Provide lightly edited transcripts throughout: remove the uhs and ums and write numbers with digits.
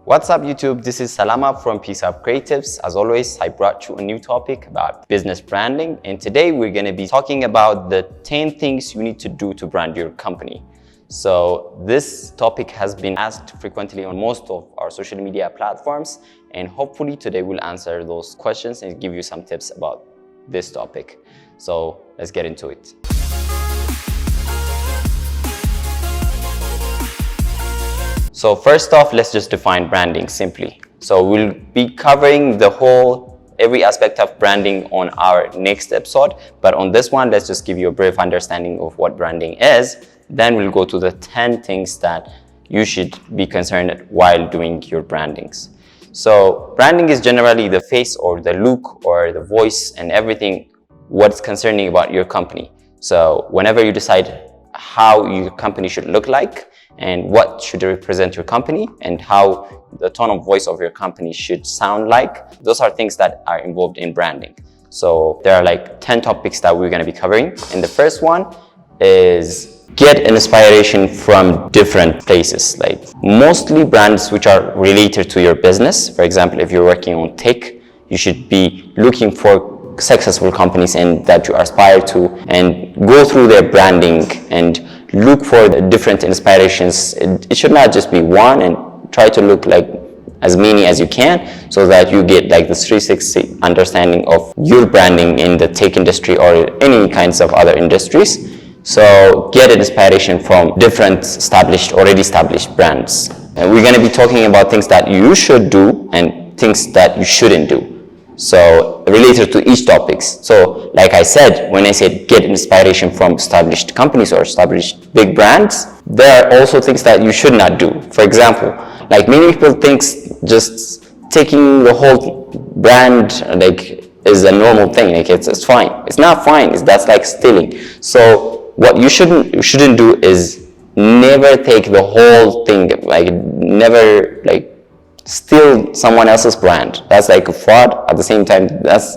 What's up YouTube, this is Selam Ab from Up Creatives. As always, I brought you a new topic about business branding, and today we're going to be talking about the 10 things you need to do to brand your company. So this topic has been asked frequently on most of our social media platforms, and hopefully today we'll answer those questions and give you some tips about this topic. So let's get into it. So first off, let's just define branding simply. So we'll be covering every aspect of branding on our next episode, but on this one, let's just give you a brief understanding of what branding is. Then we'll go to the 10 things that you should be concerned while doing your brandings. So branding is generally the face or the look or the voice and everything what's concerning about your company. So whenever you decide how your company should look like, and what should represent your company, and how the tone of voice of your company should sound like. Those are things that are involved in branding. So there are like 10 topics that we're going to be covering. And the first one is get inspiration from different places, like mostly brands which are related to your business. For example, if you're working on tech, you should be looking for successful companies and that you aspire to, and go through their branding and look for the different inspirations. It should not just be one, and try to look like as many as you can so that you get like the 360 understanding of your branding in the tech industry or any kinds of other industries. So get inspiration from different already established brands. And we're going to be talking about things that you should do and things that you shouldn't do. So related to each topics. So like I said, when I said get inspiration from established companies or established big brands, there are also things that you should not do. For example, like many people think just taking the whole brand like is a normal thing, like it's fine. It's not fine, that's like stealing. So what you shouldn't do is never take the whole thing, like never like steal someone else's brand. That's like a fraud. At the same time, that's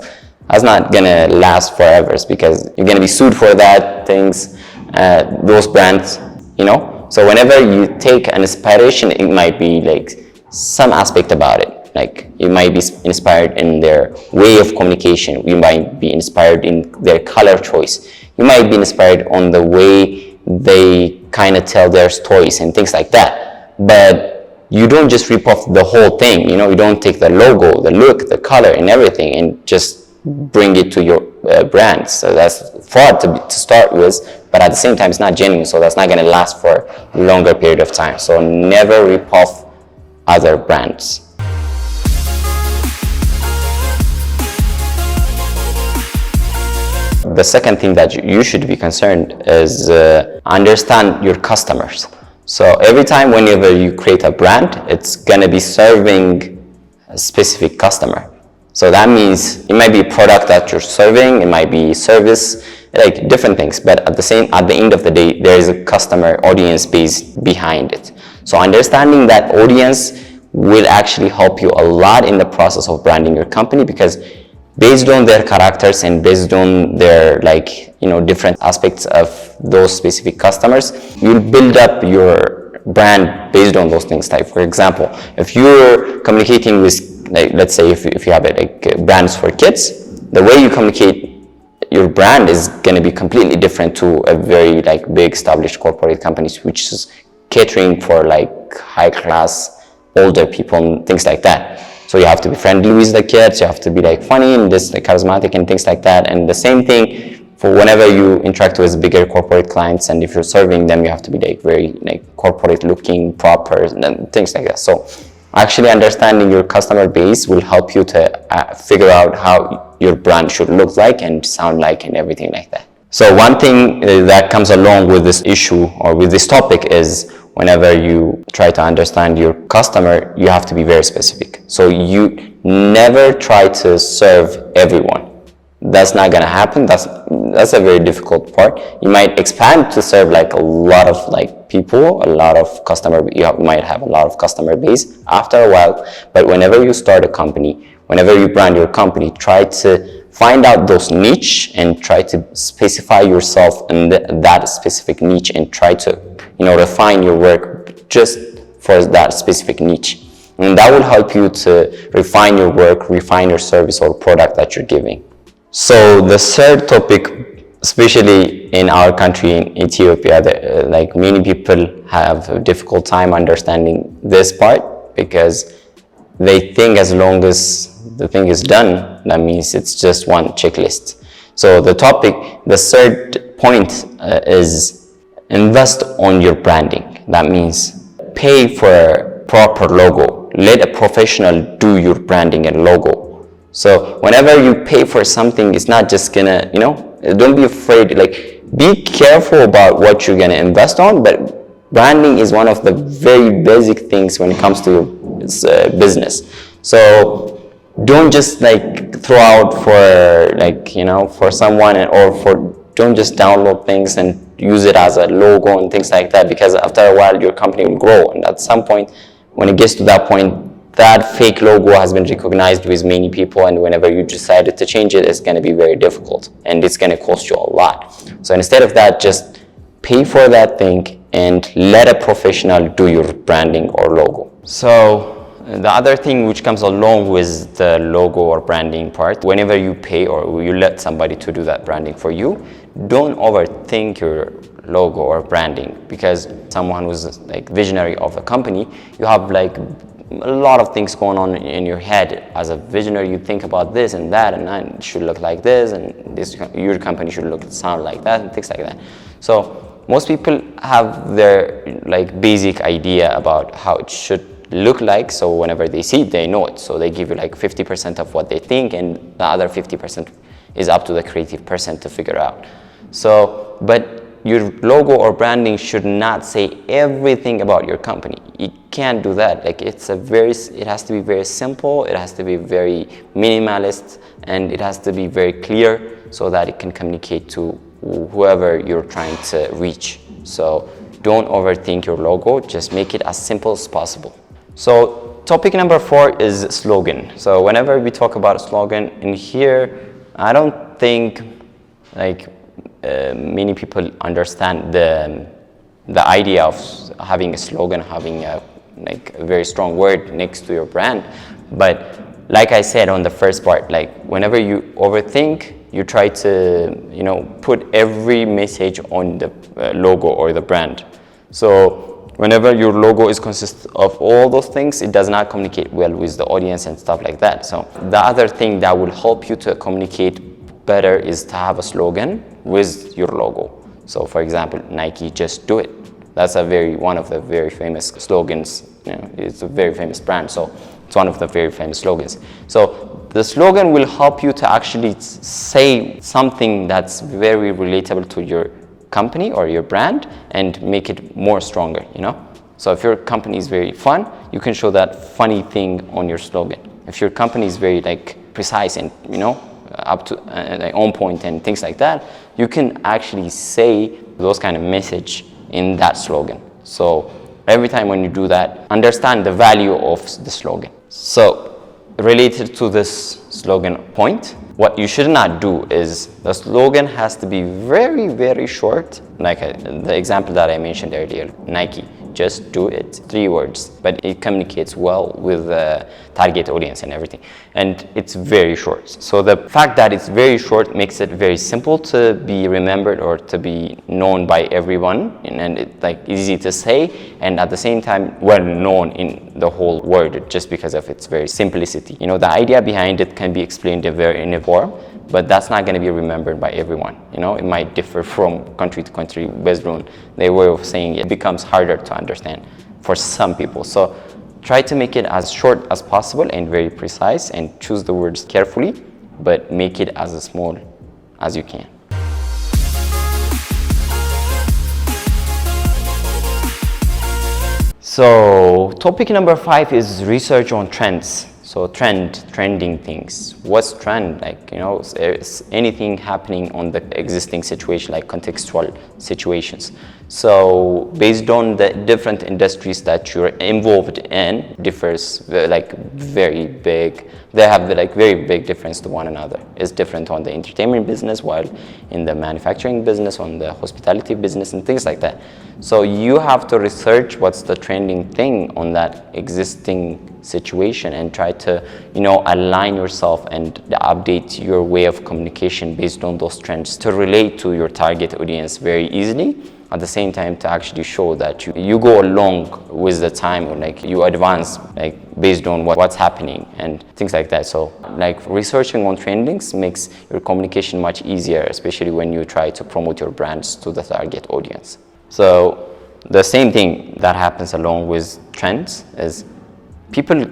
not gonna last forever, because you're gonna be sued for that those brands, you know. So whenever you take an inspiration, it might be like some aspect about it. Like you might be inspired in their way of communication. You might be inspired in their color choice. You might be inspired on the way they kind of tell their stories and things like that. But you don't just rip off the whole thing, you know. You don't take the logo, the look, the color and everything and just bring it to your brand. So that's fraud to start with, but at the same time it's not genuine, so that's not going to last for a longer period of time. So never rip off other brands. The second thing that you should be concerned is understand your customers. So every time whenever you create a brand, it's going to be serving a specific customer. So that means it might be a product that you're serving, it might be service, like different things. But at the end of the day, there is a customer audience base behind it. So understanding that audience will actually help you a lot in the process of branding your company, because based on their characters and based on their different aspects of those specific customers, you'll build up your brand based on those things. Like for example, if you're communicating with, let's say if you have brands for kids, the way you communicate your brand is going to be completely different to a very big established corporate companies, which is catering for high class older people and things like that. So you have to be friendly with the kids, you have to be funny and charismatic and things like that. And the same thing for whenever you interact with bigger corporate clients, and if you're serving them, you have to be very corporate looking, proper, and things like that. So actually understanding your customer base will help you to figure out how your brand should look like and sound like and everything like that. So one thing that comes along with this issue or with this topic is whenever you try to understand your customer, you have to be very specific. So you never try to serve everyone. That's not gonna happen. That's a very difficult part. You might expand to serve a lot of people, a lot of customer. You might have a lot of customer base after a while. But whenever you start a company, whenever you brand your company, try to find out those niche and try to specify yourself in that specific niche, and try to refine your work just for that specific niche. And that will help you to refine your work, refine your service or product that you're giving. So the third topic, especially in our country, in Ethiopia, like many people have a difficult time understanding this part, because they think as long as the thing is done, that means it's just one checklist. So the third point is invest on your branding. That means pay for a proper logo. Let a professional do your branding and logo. So whenever you pay for something, it's not just gonna, don't be afraid. Like, be careful about what you're gonna invest on, but branding is one of the very basic things when it comes to business. So don't just like throw out for someone, don't just download things and use it as a logo and things like that, because after a while your company will grow, and at some point when it gets to that point, that fake logo has been recognized with many people, and whenever you decided to change it, it's going to be very difficult and it's going to cost you a lot. So instead of that, just pay for that thing and let a professional do your branding or logo. So the other thing which comes along with the logo or branding part, whenever you pay or you let somebody to do that branding for you, don't overthink your logo or branding, because someone who's like visionary of a company, you have like a lot of things going on in your head. As a visionary, you think about this and that, and it should look like this, and your company should sound like that, and things like that. So most people have their like basic idea about how it should look like, so whenever they see it, they know it. So they give you like 50% of what they think, and the other 50% is up to the creative person to figure out. So, but your logo or branding should not say everything about your company. You can't do that. Like, it has to be very simple, it has to be very minimalist, and it has to be very clear so that it can communicate to whoever you're trying to reach. So don't overthink your logo, just make it as simple as possible. So topic number 4 is slogan. So whenever we talk about a slogan in here, I don't think like many people understand the idea of having a slogan, having a very strong word next to your brand. But like I said on the first part, like whenever you overthink, you try to put every message on the logo or the brand. So whenever your logo consists of all those things, it does not communicate well with the audience and stuff like that. So the other thing that will help you to communicate better is to have a slogan with your logo. So for example, Nike, just do it. That's one of the very famous slogans. It's a very famous brand, so it's one of the very famous slogans. So the slogan will help you to actually say something that's very relatable to your company or your brand and make it more stronger, So if your company is very fun, you can show that funny thing on your slogan. If your company is very precise and up to on point and things like that, you can actually say those kind of message in that slogan. So every time when you do that, understand the value of the slogan. So related to this slogan point, what you should not do is the slogan has to be very, very short. Like the example that I mentioned earlier, Nike, just do it, 3 words, but it communicates well with the target audience and everything. And it's very short. So the fact that it's very short makes it very simple to be remembered or to be known by everyone, and it's easy to say, and at the same time well known in the whole world just because of its very simplicity. The idea behind it can be explained in a form, but that's not going to be remembered by everyone. It might differ from country to country based on their way of saying it. It becomes harder to understand for some people. So try to make it as short as possible and very precise, and choose the words carefully, but make it as small as you can. So topic number 5 is research on trends. So trending things. What's trend? Is anything happening on the existing situation, like contextual situations. So based on the different industries that you're involved in, differs like very big. They have like very big difference to one another. It's different on the entertainment business, while in the manufacturing business, on the hospitality business, and things like that. So you have to research what's the trending thing on that existing situation and try to, align yourself and update your way of communication based on those trends to relate to your target audience very easily. At the same time, to actually show that you go along with the time, or like you advance like based on what's happening and things like that. So like researching on trendings makes your communication much easier, especially when you try to promote your brands to the target audience. So the same thing that happens along with trends is people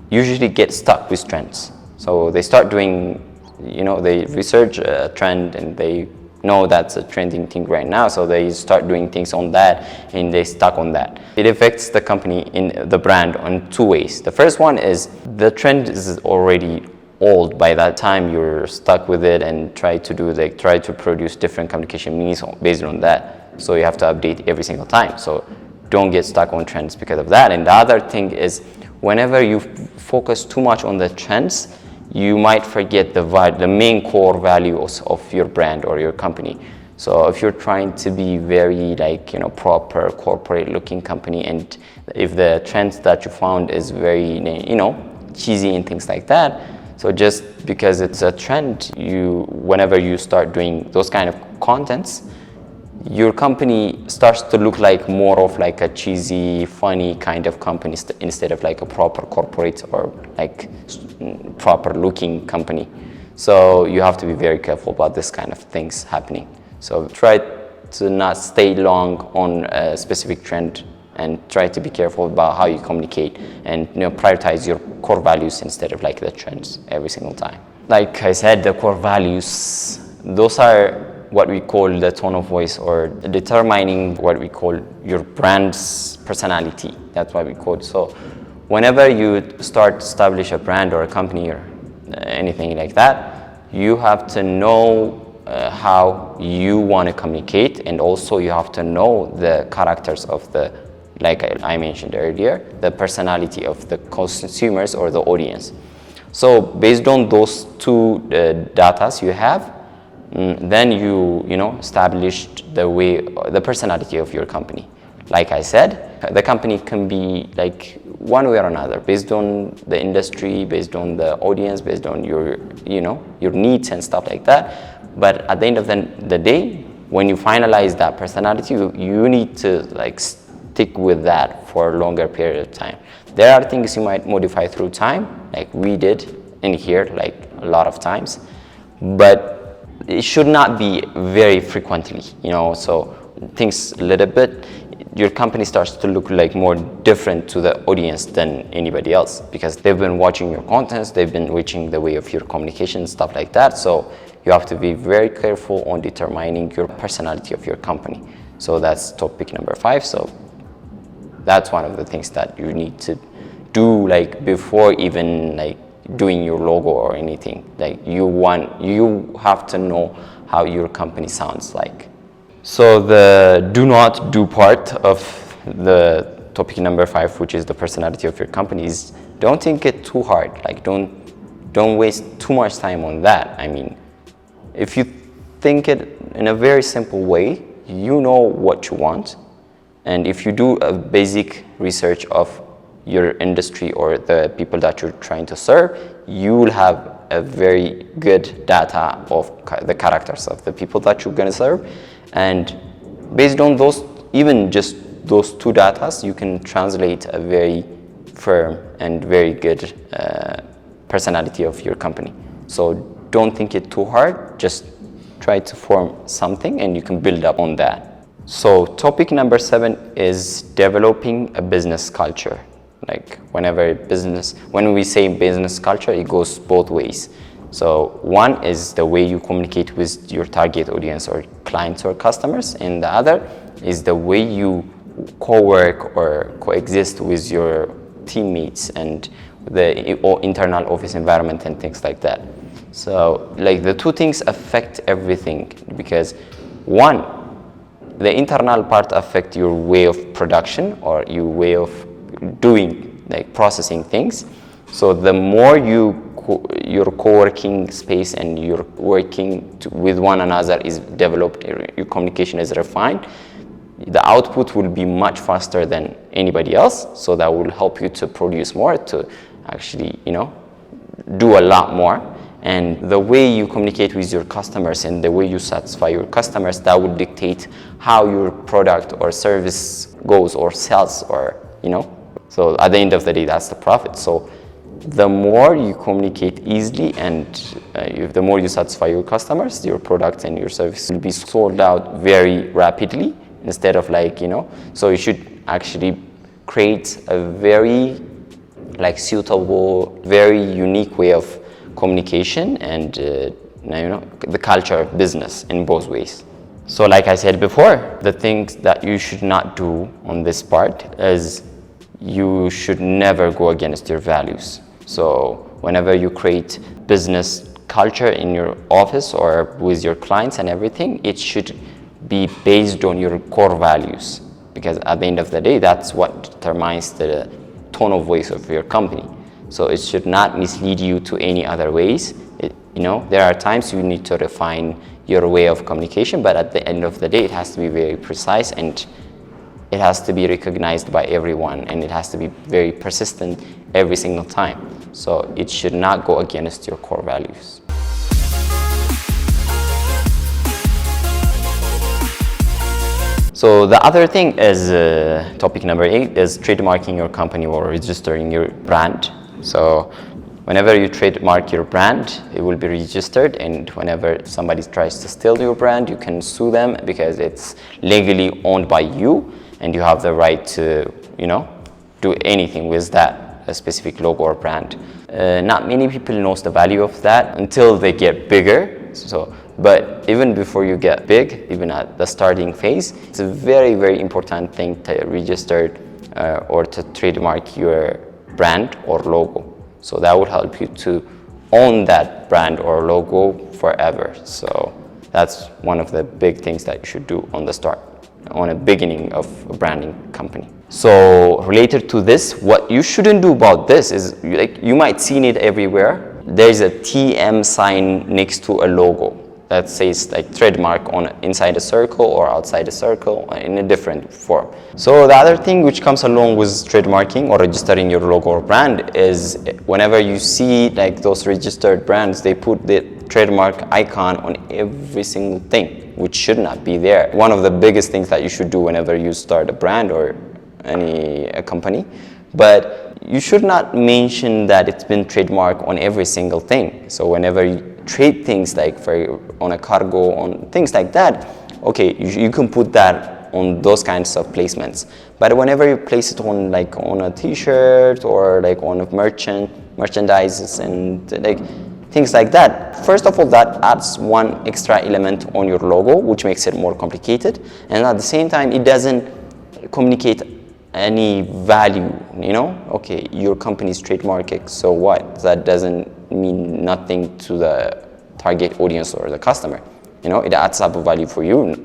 usually get stuck with trends. So they start doing, they research a trend and they know that's a trending thing right now, so they start doing things on that and they stuck on that. It affects the company in the brand on two ways. The first one is the trend is already old by that time you're stuck with it and try to produce different communication means based on that. So you have to update every single time. So don't get stuck on trends because of that. And the other thing is whenever you focus too much on the trends, you might forget the main core values of your brand or your company. So if you're trying to be very proper corporate looking company, and if the trends that you found is very cheesy and things like that, so just because it's a trend, whenever you start doing those kind of contents, your company starts to look like more of like a cheesy, funny kind of company instead of like a proper corporate or like proper looking company. So you have to be very careful about this kind of things happening. So try to not stay long on a specific trend and try to be careful about how you communicate and prioritize your core values instead of like the trends every single time. Like I said, the core values, those are what we call the tone of voice, or determining what we call your brand's personality. That's what we call it. So whenever you start to establish a brand or a company or anything like that, you have to know how you want to communicate, and also you have to know the characters of like I mentioned earlier, the personality of the consumers or the audience. So based on those two data you have, then you established the personality of your company. Like I said, the company can be like one way or another, based on the industry, based on the audience, based on your needs and stuff like that. But at the end of the day, when you finalize that personality, you need to like stick with that for a longer period of time. There are things you might modify through time, like we did in here, like a lot of times, but it should not be very frequently, so things a little bit, your company starts to look like more different to the audience than anybody else, because they've been watching your contents, they've been watching the way of your communication, stuff like that. So you have to be very careful on determining your personality of your company. So that's topic number 5. So that's one of the things that you need to do like before even like doing your logo or anything. Like you have to know how your company sounds like. So the do not do part of the topic number 5, which is the personality of your company, is don't think it too hard. Like don't waste too much time on that. I mean, if you think it in a very simple way, you know what you want, and if you do a basic research of your industry or the people that you're trying to serve, you will have a very good data of the characters of the people that you're going to serve. And based on those, even just those 2 data, you can translate a very firm and very good personality of your company. So don't think it too hard, just try to form something and you can build up on that. So topic number 7 is developing a business culture. Like when we say business culture, it goes both ways. So one is the way you communicate with your target audience or clients or customers, and the other is the way you co-work or coexist with your teammates and the internal office environment and things like that. So like the 2 things affect everything, because one, the internal part affect your way of production or your way of doing, like processing things. So the more your co-working space and your working with one another is developed, your communication is refined, the output will be much faster than anybody else. So that will help you to produce more, to actually, do a lot more. And the way you communicate with your customers and the way you satisfy your customers, that would dictate how your product or service goes or sells, or, So at the end of the day, that's the profit. So the more you communicate easily and the more you satisfy your customers, your product and your service will be sold out very rapidly, instead of so you should actually create a very suitable, very unique way of communication and the culture of business in both ways. So like I said before, the things that you should not do on this part is you should never go against your values. So whenever you create business culture in your office or with your clients and everything, it should be based on your core values, because at the end of the day, that's what determines the tone of voice of your company. So it should not mislead you to any other ways. There are times you need to refine your way of communication, but at the end of the day, it has to be very precise and it has to be recognized by everyone, and it has to be very persistent every single time. So it should not go against your core values. So the other thing is, topic number 8 is trademarking your company or registering your brand. So whenever you trademark your brand, it will be registered, and whenever somebody tries to steal your brand, you can sue them because it's legally owned by you, and you have the right to, do anything with that specific logo or brand. Not many people knows the value of that until they get bigger. But even before you get big, even at the starting phase, it's a very, very important thing to register or to trademark your brand or logo. So that would help you to own that brand or logo forever. So that's one of the big things that you should do on the start, on a beginning of a branding company. So related to this, what you shouldn't do about this is, you might see it everywhere. There's a TM sign next to a logo that says trademark on inside a circle or outside a circle in a different form. So the other thing which comes along with trademarking or registering your logo or brand is, whenever you see those registered brands, they put the trademark icon on every single thing, which should not be there. One of the biggest things that you should do whenever you start a brand or a company, but you should not mention that it's been trademarked on every single thing. So whenever you trade things on a cargo, on things like that, okay, you can put that on those kinds of placements. But whenever you place it on on a t-shirt or on a merchandise and things like that, first of all, that adds one extra element on your logo, which makes it more complicated, and at the same time, it doesn't communicate any value. Okay, your company's trademark, so what? That doesn't mean nothing to the target audience or the customer. It adds up a value for you,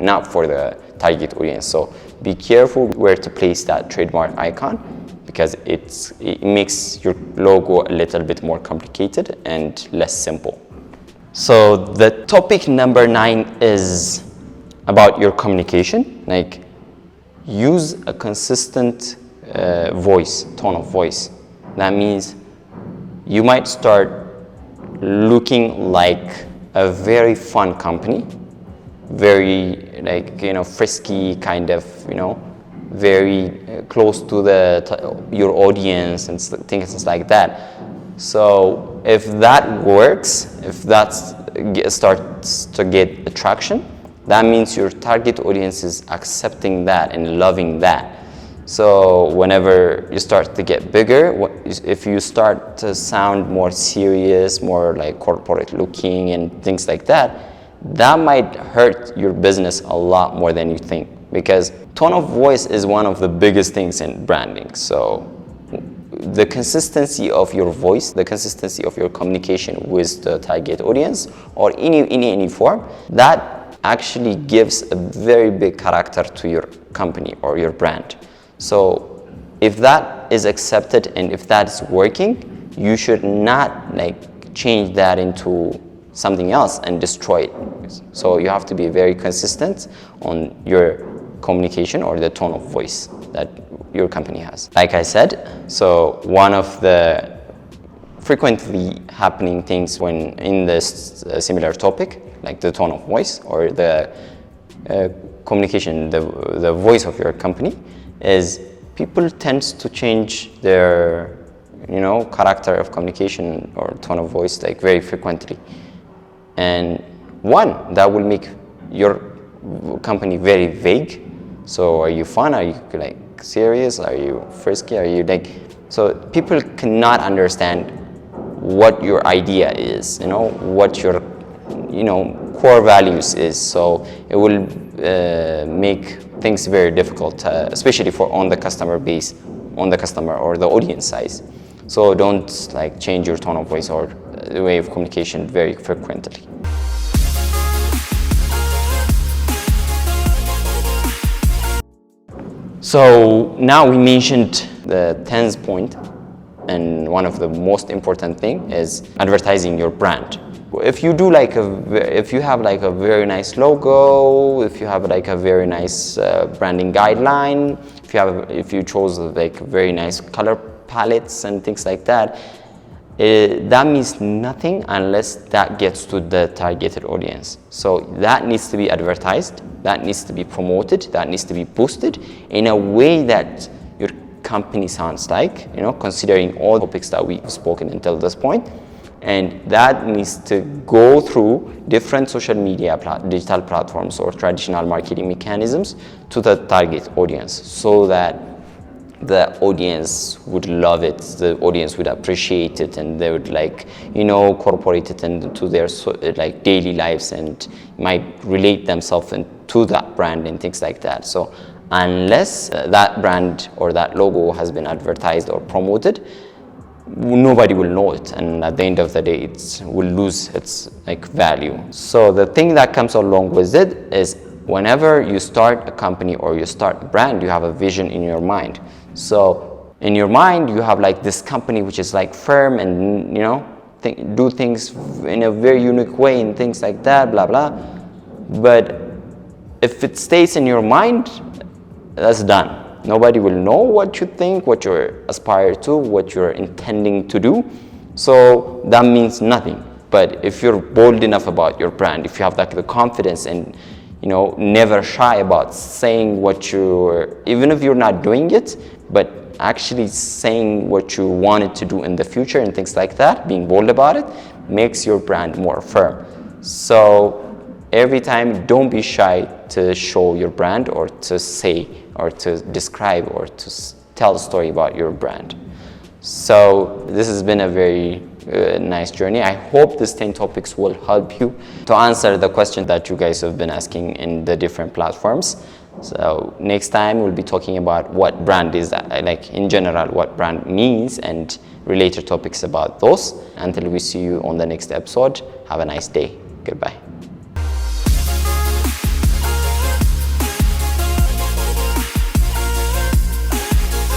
not for the target audience. So be careful where to place that trademark icon, because it makes your logo a little bit more complicated and less simple. So the topic number 9 is about your communication. Use a consistent tone of voice. That means you might start looking like a very fun company, very frisky kind of, very close to your audience and things like that. So if that works, if that starts to get attraction, that means your target audience is accepting that and loving that. So whenever you start to get bigger, if you start to sound more serious, more corporate looking and things like that, that might hurt your business a lot more than you think, because tone of voice is one of the biggest things in branding. So the consistency of your voice, the consistency of your communication with the target audience or in any form, that actually gives a very big character to your company or your brand. So if that is accepted and if that's working, you should not like change that into something else and destroy it. So you have to be very consistent on your communication or the tone of voice that your company has. Like I said, so one of the frequently happening things when in this similar topic, like the tone of voice or the communication, the voice of your company, is people tend to change their character of communication or tone of voice like very frequently. And one, that will make your company very vague. So are you fun? Are you like serious? Are you frisky? Are you like, so people cannot understand what your idea is, what your core values is. So it will make things very difficult, especially for on the customer base, on the customer or the audience size. So don't like change your tone of voice or the way of communication very frequently. So now we mentioned the 10th point, and one of the most important thing is advertising your brand. If you do like if you have like a very nice logo, if you have like a very nice branding guideline, if you chose like very nice color palettes and things like that, that means nothing unless that gets to the targeted audience. So that needs to be advertised, that needs to be promoted, that needs to be boosted in a way that your company sounds like, considering all topics that we've spoken until this point. And that needs to go through different social media digital platforms or traditional marketing mechanisms to the target audience, so that the audience would love it, the audience would appreciate it, and they would like incorporate it into their like daily lives and might relate themselves to that brand and things like that. So unless that brand or that logo has been advertised or promoted, nobody will know it, and at the end of the day it will lose its like value. So the thing that comes along with it is whenever you start a company or you start a brand, you have a vision in your mind. So in your mind you have like this company which is like firm and do things in a very unique way and things like that, blah blah. But if it stays in your mind, that's done. Nobody will know what you think, what you're aspire to, what you're intending to do. So that means nothing. But if you're bold enough about your brand, if you have like the confidence and never shy about saying what even if you're not doing it, but actually saying what you wanted to do in the future and things like that, being bold about it, makes your brand more firm. So every time, don't be shy to show your brand or to say or to describe or to tell a story about your brand. So this has been a very nice journey. I hope these 10 topics will help you to answer the question that you guys have been asking in the different platforms. So next time we'll be talking about what brand is that, like in general, what brand means and related topics about those. Until we see you on the next episode, have a nice day. Goodbye.